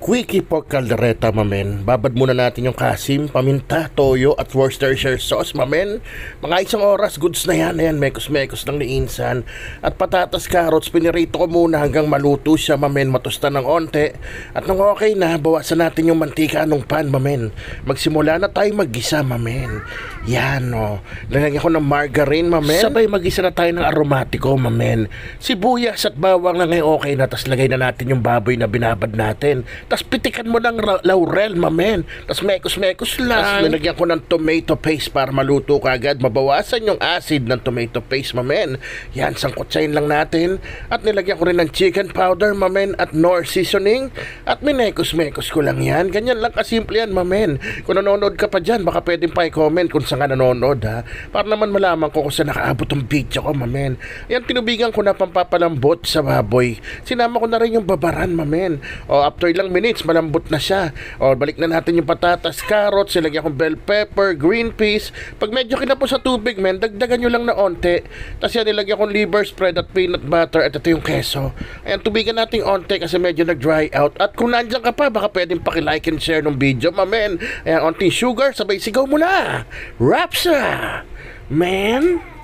Quickie pork caldereta, mamen. Babad muna natin yung kasim, paminta, toyo at Worcestershire sauce, mamen. Mga isang oras, goods na yan. Ayan, mekos-mekos ng liinsan. At patatas, carrots, pinirito ko muna hanggang maluto siya, mamen. Matusta ng onte. At nung okay na, bawasan natin yung mantika ng pan, mamen. Magsimula na tayo maggisa, mamen. Yan, o. Lalagyan ko ng margarine, mamen. Sabay magisa na tayo ng aromatiko, mamen. Sibuyas at bawang na ngayon okay na. Tapos lagay na natin yung baboy na binabad natin. Tapos pitikan mo ng laurel, mamen. Tapos mekos-mekos lang. Tapos nilagyan ko ng tomato paste para maluto kagad. Mabawasan yung acid ng tomato paste, mamen. Yan, sangkotsayin lang natin. At nilagyan ko rin ng chicken powder, mamen. At Knorr seasoning. At minekos-mekos ko lang yan. Ganyan lang kasimple yan, mamen. Kung nanonood ka pa dyan, baka pwedeng pa i-comment kung saan ka nanonood, ha. Para naman malaman ko kung saan nakaabot ang video ko, mamen. Yan, tinubigan ko na pampapalambot sa baboy. Sinama ko na rin yung babaran, mamen. O, after ilang minutes, malambot na siya. O, balik na natin yung patatas, carrots, ilagyan kong bell pepper, green peas. Pag medyo kinapos sa tubig, men, dagdagan nyo lang na onte. Tapos yan, ilagyan kong liver spread at peanut butter at ito yung keso. Ayan, tubigan natin onte kasi medyo nag-dry out. At kung nandiyan ka pa, baka pwedeng paki-like and share ng video, mamen. Ayan, onting sugar, sabay sigaw mo na. Rapsa! Man!